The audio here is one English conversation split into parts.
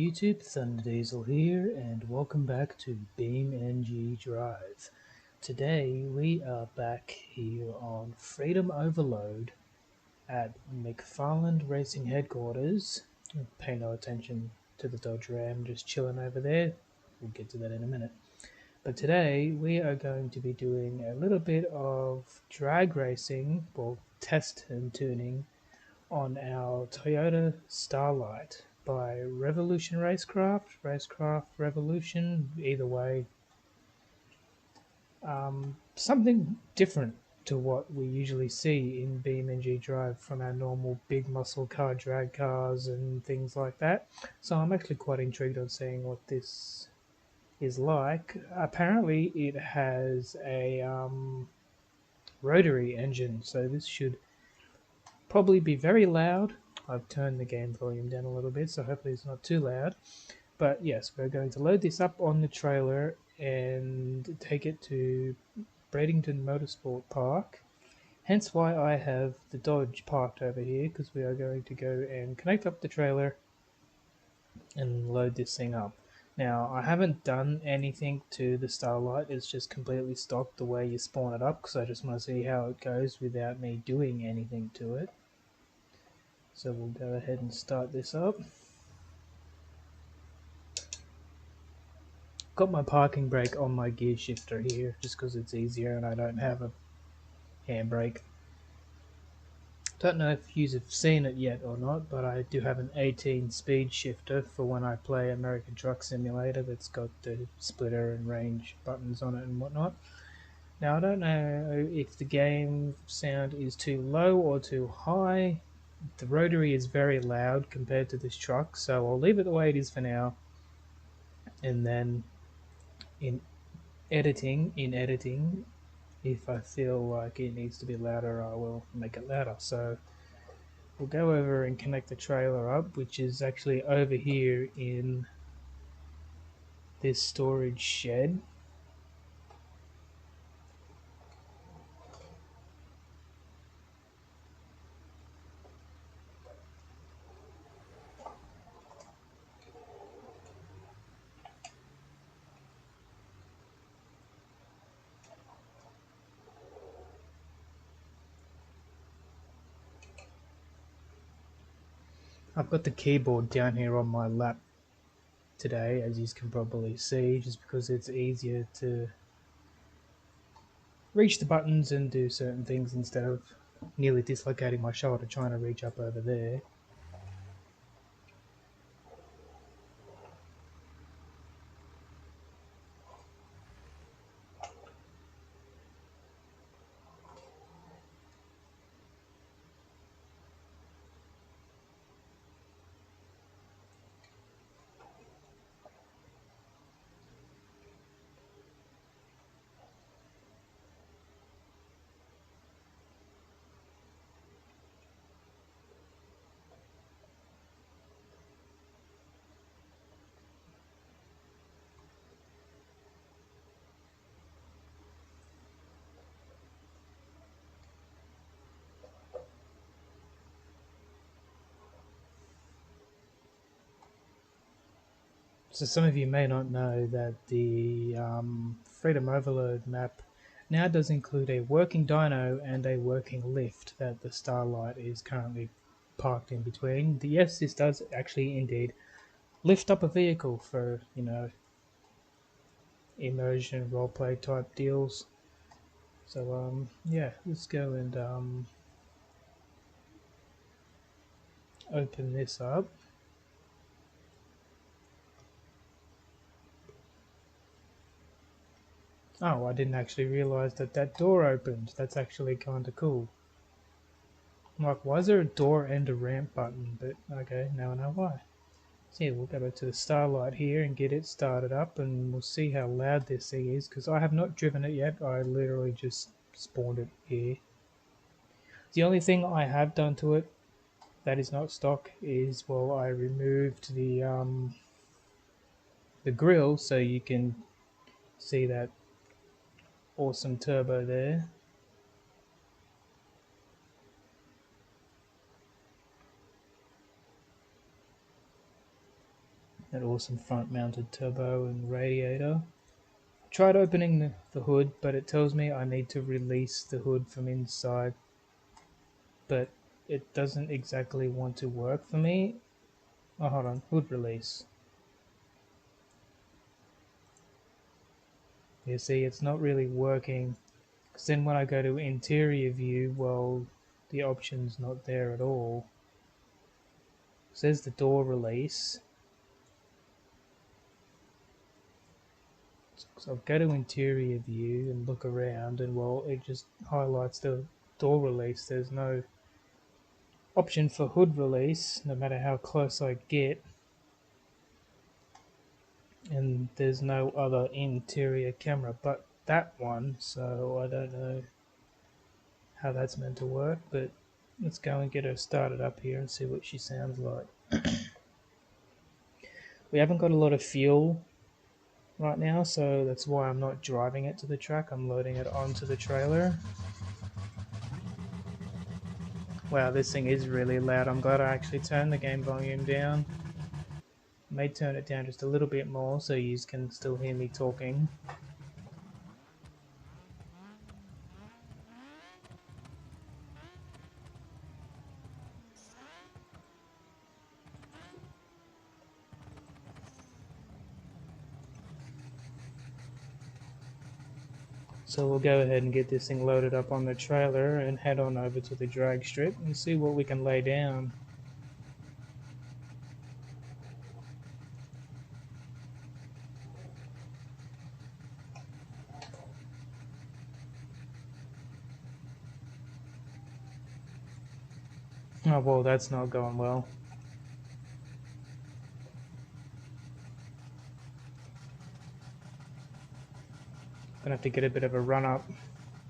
YouTube, Thunder Diesel here, and welcome back to BeamNG.Drive. Today we are back here on Freedom Overload at McFarland Racing Headquarters. Pay no attention to the Dodge Ram just chilling over there. We'll get to that in a minute. But today we are going to be doing a little bit of drag racing, well, test and tuning on our Toyota Starlight by Revolution Racecraft Revolution, either way. Something different to what we usually see in BeamNG.Drive from our normal big muscle car drag cars and things like that. So I'm actually quite intrigued on seeing what this is like. Apparently it has a rotary engine, so this should probably be very loud. I've turned the game volume down a little bit, so hopefully it's not too loud. But yes, we're going to load this up on the trailer and take it to Bradenton Motorsports Park. Hence why I have the Dodge parked over here, because we are going to go and connect up the trailer and load this thing up. Now, I haven't done anything to the Starlight, it's just completely stock the way you spawn it up, because I just want to see how it goes without me doing anything to it. So we'll go ahead and start this up. Got my parking brake on my gear shifter here just because it's easier and I don't have a handbrake. Don't know if you have seen it yet or not, but I do have an 18 speed shifter for when I play American Truck Simulator that's got the splitter and range buttons on it and whatnot. Now I don't know if the game sound is too low or too high. The rotary is very loud compared to this truck, so I'll leave it the way it is for now, and then in editing, if I feel like it needs to be louder, I will make it louder. So we'll go over and connect the trailer up, which is actually over here in this storage shed. I've got the keyboard down here on my lap today, as you can probably see, just because it's easier to reach the buttons and do certain things instead of nearly dislocating my shoulder trying to reach up over there. So some of you may not know that the Freedom Overload map now does include a working dyno and a working lift that the Starlight is currently parked in between. Yes, this does actually indeed lift up a vehicle for, you know, immersion roleplay type deals. So yeah, let's go and open this up. Oh, I didn't actually realize that that door opened. That's actually kind of cool. I'm like, why is there a door and a ramp button? But okay, now I know why. So yeah, we'll go back to the Starlight here and get it started up, and we'll see how loud this thing is, because I have not driven it yet. I literally just spawned it here. The only thing I have done to it that is not stock is, well, I removed the grill so you can see that awesome turbo there. That awesome front mounted turbo and radiator. I tried opening the hood, but it tells me I need to release the hood from inside, but it doesn't exactly want to work for me. Oh, hold on, hood release. You see, it's not really working, because then when I go to interior view, well, the option's not there at all. It says the door release. So I'll go to interior view and look around, and well, it just highlights the door release. There's no option for hood release, no matter how close I get. And there's no other interior camera but that one, so I don't know how that's meant to work, but let's go and get her started up here and see what she sounds like. We haven't got a lot of fuel right now, so that's why I'm not driving it to the track. I'm loading it onto the trailer. Wow, this thing is really loud. I'm glad I actually turned the game volume down. May turn it down just a little bit more so you can still hear me talking. So we'll go ahead and get this thing loaded up on the trailer and head on over to the drag strip and see what we can lay down. Oh well, that's not going well. Gonna have to get a bit of a run up.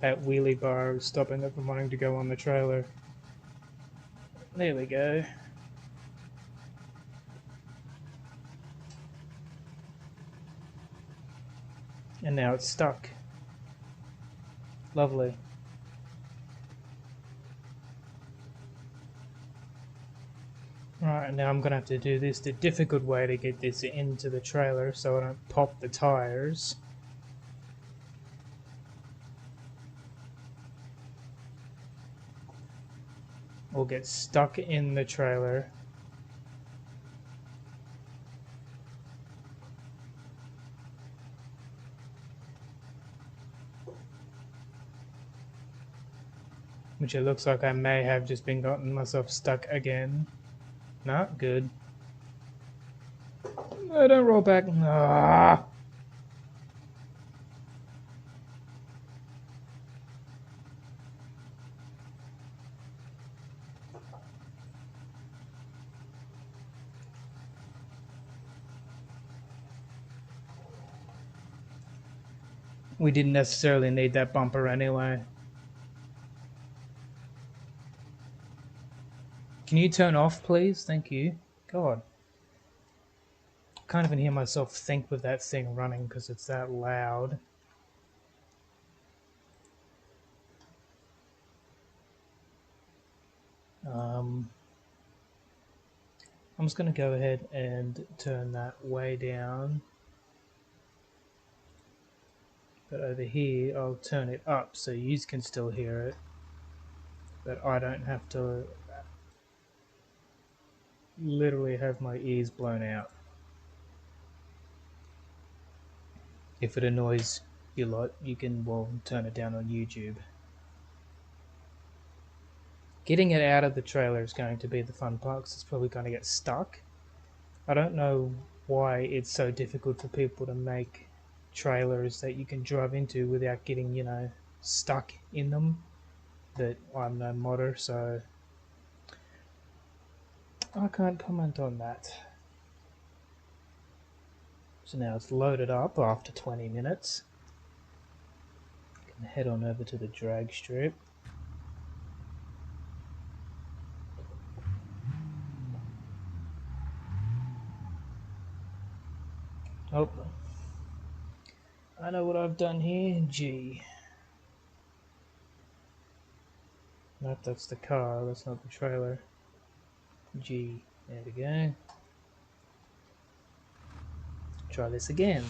That wheelie bar is stopping it from wanting to go on the trailer. There we go. And now it's stuck. Lovely. Right, now I'm gonna have to do this the difficult way to get this into the trailer so I don't pop the tires. Or get stuck in the trailer. Which it looks like I may have just been gotten myself stuck again. Not good. No, don't roll back. Ah! We didn't necessarily need that bumper anyway. Can you turn off, please? Thank you. God. I can't even hear myself think with that thing running because it's that loud. I'm just going to go ahead and turn that way down. But over here, I'll turn it up so you can still hear it. But I don't have to literally have my ears blown out. If it annoys you lot, you can, well, turn it down on YouTube. Getting it out of the trailer is going to be the fun part because it's probably going to get stuck. I don't know why it's so difficult for people to make trailers that you can drive into without getting, stuck in them. But I'm no modder, so I can't comment on that. So now it's loaded up after 20 minutes. I can head on over to the drag strip. Oh, I know what I've done here. G. Nope, that's the car, that's not the trailer. G. There we go. try this again.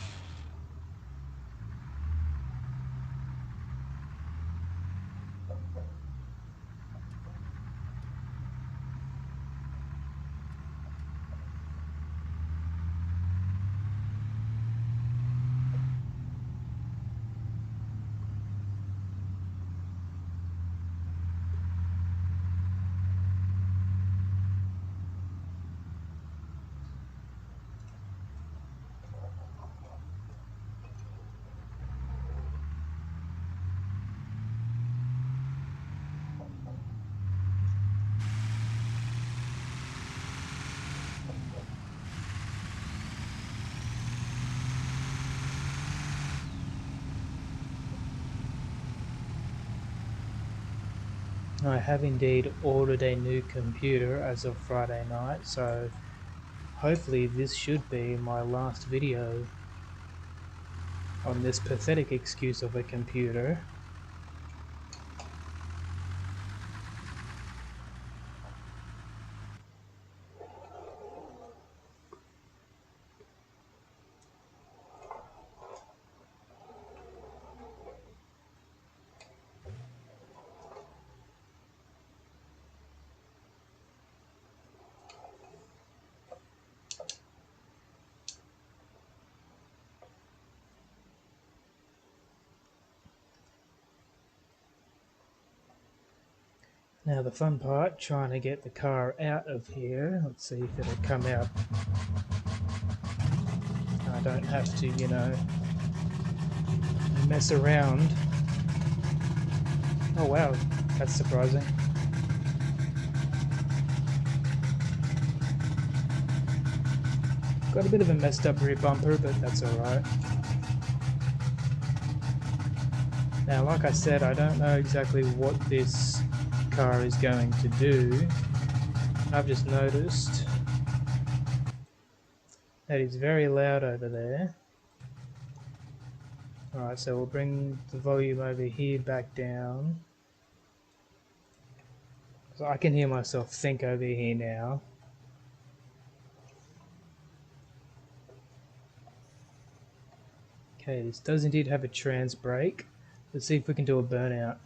I have indeed ordered a new computer as of Friday night, so hopefully this should be my last video on this pathetic excuse of a computer. Now the fun part, trying to get the car out of here. Let's see if it'll come out. I don't have to, you know, mess around. Oh wow, that's surprising. Got a bit of a messed up rear bumper, but that's alright. Now, like I said, I don't know exactly what this car is going to do. I've just noticed that it's very loud over there. Alright, so we'll bring the volume over here back down. So I can hear myself think over here now. Okay, this does indeed have a trans brake. Let's see if we can do a burnout.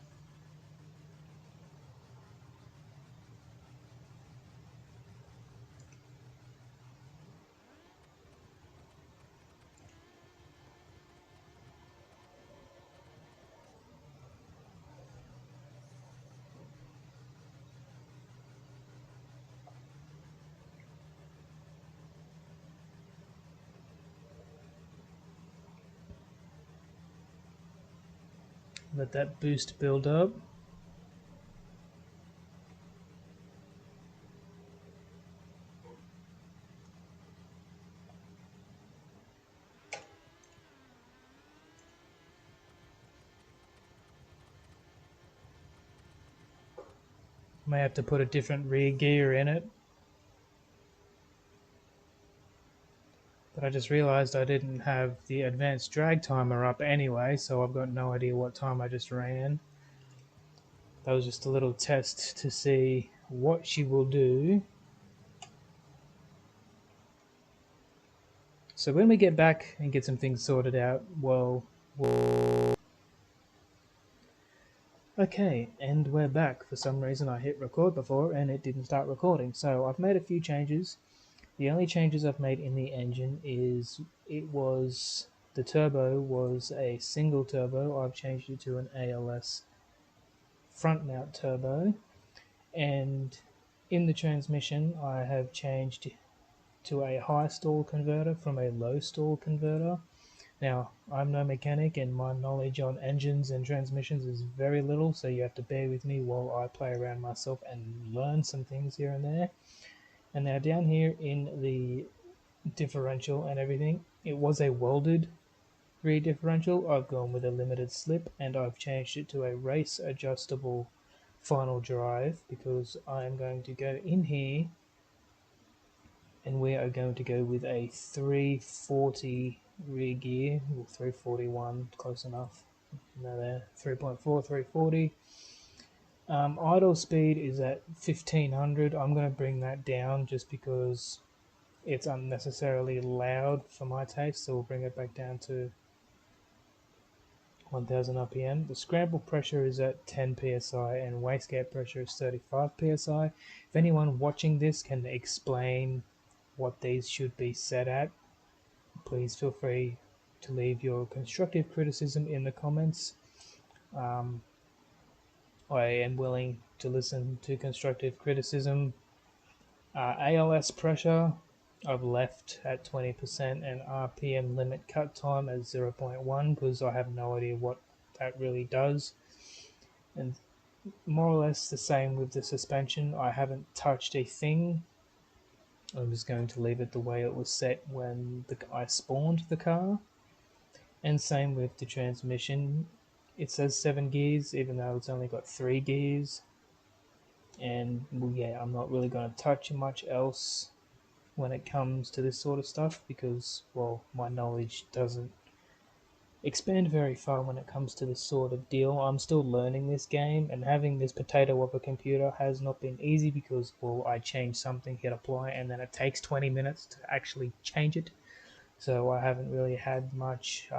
Let that boost build up. May have to put a different rear gear in it. But I just realized I didn't have the advanced drag timer up anyway, so I've got no idea what time I just ran. That was just a little test to see what she will do. So when we get back and get some things sorted out, well, okay, and we're back. For some reason I hit record before and it didn't start recording. So I've made a few changes. The only changes I've made in the engine is the turbo was a single turbo. I've changed it to an ALS front mount turbo. And in the transmission I have changed to a high stall converter from a low stall converter. Now, I'm no mechanic and my knowledge on engines and transmissions is very little, so you have to bear with me while I play around myself and learn some things here and there. And now down here in the differential and everything, it was a welded rear differential. I've gone with a limited slip and I've changed it to a race adjustable final drive because I am going to go in here and we are going to go with a 340 rear gear, or 341, close enough. No, there, 3.4, 340. Idle speed is at 1500. I'm going to bring that down just because it's unnecessarily loud for my taste, so we'll bring it back down to 1000 RPM. The scramble pressure is at 10 psi and wastegate pressure is 35 psi. If anyone watching this can explain what these should be set at, please feel free to leave your constructive criticism in the comments. Um, I am willing to listen to constructive criticism. ALS pressure, I've left at 20% and RPM limit cut time at 0.1 because I have no idea what that really does. And more or less the same with the suspension. I haven't touched a thing. I'm just going to leave it the way it was set when I spawned the car. And same with the transmission. It says 7 gears, even though it's only got 3 gears. And well, yeah, I'm not really going to touch much else when it comes to this sort of stuff because, well, my knowledge doesn't expand very far when it comes to this sort of deal. I'm still learning this game, and having this potato of a computer has not been easy because, well, I change something, hit apply, and then it takes 20 minutes to actually change it. So I haven't really had much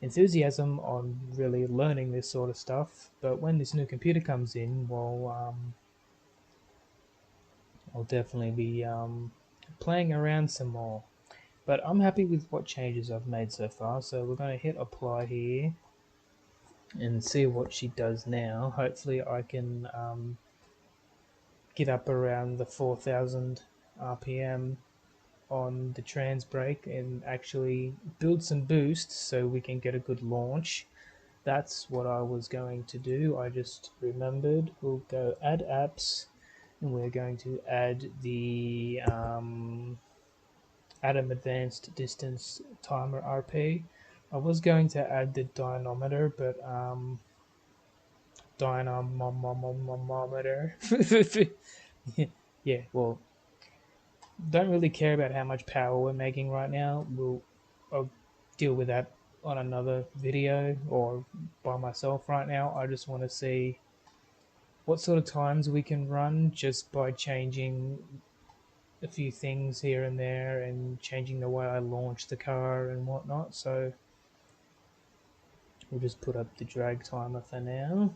enthusiasm on really learning this sort of stuff. But when this new computer comes in, well, I'll definitely be playing around some more. But I'm happy with what changes I've made so far. So we're going to hit apply here and see what she does now. Hopefully I can get up around the 4000 RPM on the trans brake and actually build some boosts so we can get a good launch. That's what I was going to do. I just remembered. We'll go add apps and we're going to add the Atom Advanced Distance Timer RP. I was going to add the dynamometer, but dynamometer. Yeah, well, don't really care about how much power we're making right now. I'll deal with that on another video or by myself right now. I just want to see what sort of times we can run just by changing a few things here and there and changing the way I launch the car and whatnot. So we'll just put up the drag timer for now.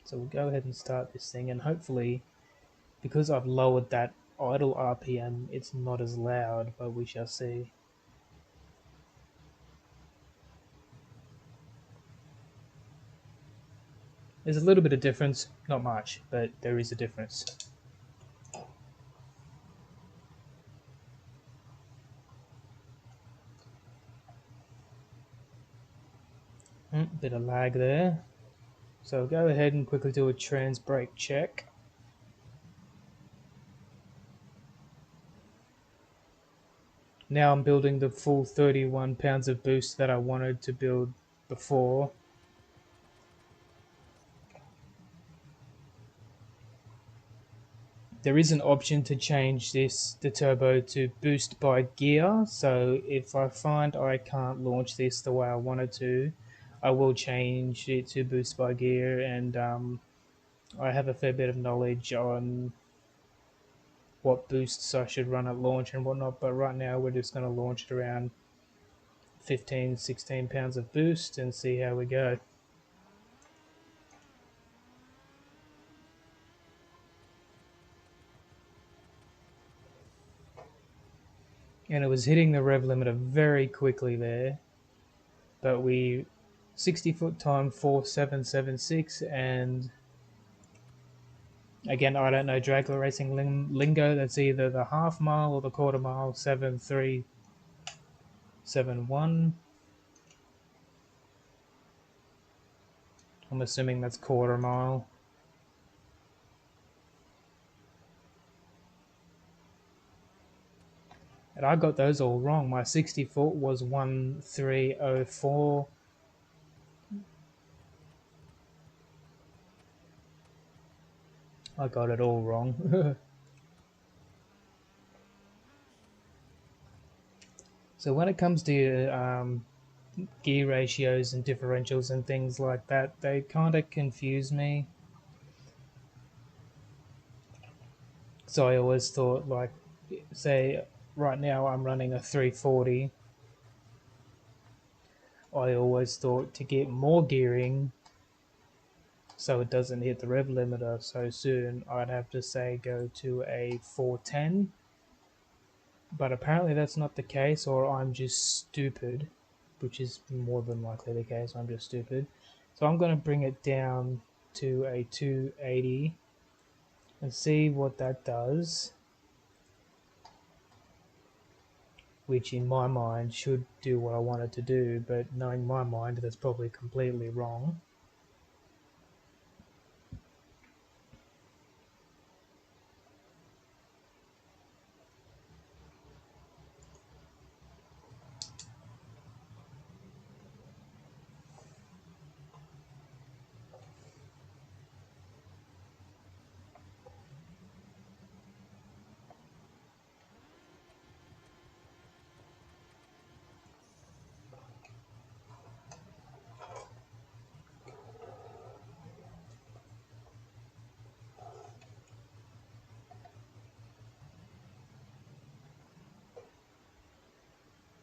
So we'll go ahead and start this thing, and hopefully, because I've lowered that idle RPM, it's not as loud, but we shall see. There's a little bit of difference, not much, but there is a difference. Bit of lag there. So go ahead and quickly do a trans brake check. Now I'm building the full 31 pounds of boost that I wanted to build before. There is an option to change the turbo to boost by gear, so if I find I can't launch this the way I wanted to, I will change it to boost by gear, and I have a fair bit of knowledge on what boosts I should run at launch and whatnot, but right now we're just going to launch it around 15, 16 pounds of boost and see how we go. And it was hitting the rev limiter very quickly there, but we 60 foot time 4776, and again, I don't know dragler racing lingo. That's either the half mile or the quarter mile. 7371. I'm assuming that's quarter mile. And I got those all wrong. My 60 foot was 1304. I got it all wrong. So when it comes to gear ratios and differentials and things like that, they kind of confuse me. So I always thought, like, say right now I'm running a 340. I always thought to get more gearing so it doesn't hit the rev limiter so soon, I'd have to say go to a 410. But apparently that's not the case, or I'm just stupid, which is more than likely the case. I'm just stupid. So I'm going to bring it down to a 280 and see what that does, which in my mind should do what I want it to do, but knowing my mind, that's probably completely wrong.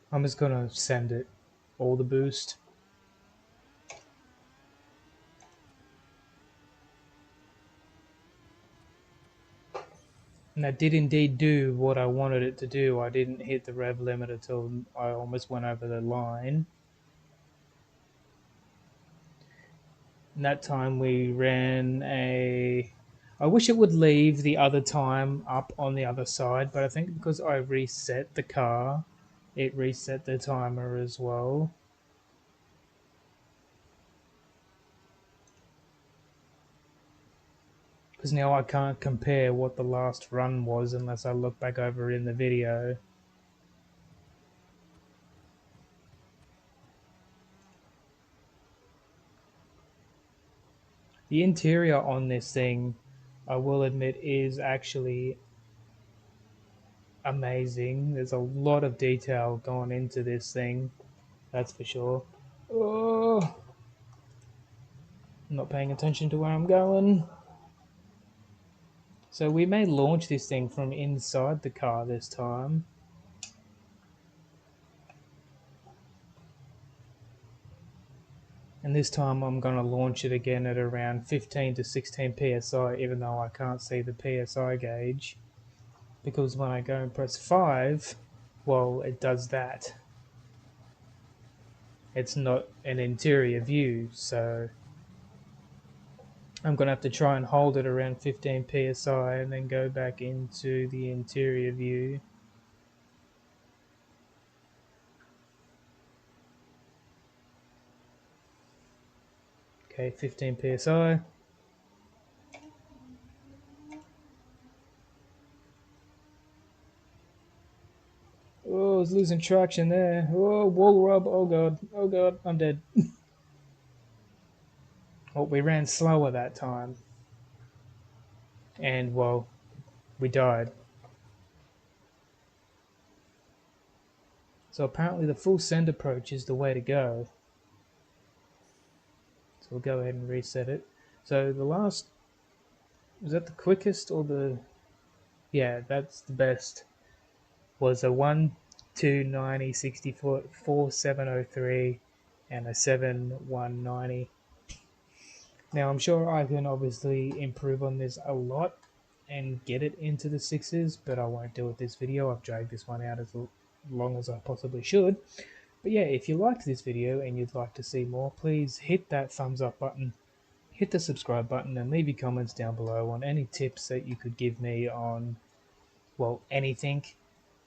I'm just going to send it all the boost. And that did indeed do what I wanted it to do. I didn't hit the rev limiter till I almost went over the line. And that time we ran a... I wish it would leave the other time up on the other side, but I think because I reset the car, it reset the timer as well. Because now I can't compare what the last run was unless I look back over in the video. The interior on this thing, I will admit, is actually amazing. There's a lot of detail going into this thing, that's for sure. Oh, I'm not paying attention to where I'm going. So we may launch this thing from inside the car this time. And this time I'm going to launch it again at around 15 to 16 psi, even though I can't see the psi gauge. Because when I go and press 5, well, it does that. It's not an interior view, so I'm going to have to try and hold it around 15 psi and then go back into the interior view. Okay, 15 psi. Oh, I was losing traction there. Oh, wall rub. Oh god, I'm dead. Well, we ran slower that time. And, well, we died. So apparently the full send approach is the way to go. So we'll go ahead and reset it. So the last... Was that the quickest or the... Yeah, that's the best. Was a 1, 2, 90, 64, 4, 703 and a 7, 190. Now I'm sure I can obviously improve on this a lot and get it into the sixes, but I won't do it this video. I've dragged this one out as long as I possibly should. But yeah, if you liked this video and you'd like to see more, please hit that thumbs up button, hit the subscribe button, and leave your comments down below on any tips that you could give me on, well, anything.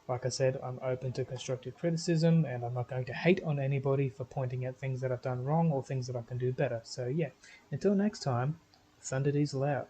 Like I said, I'm open to constructive criticism, and I'm not going to hate on anybody for pointing out things that I've done wrong or things that I can do better. So yeah, until next time, Thunder Diesel out.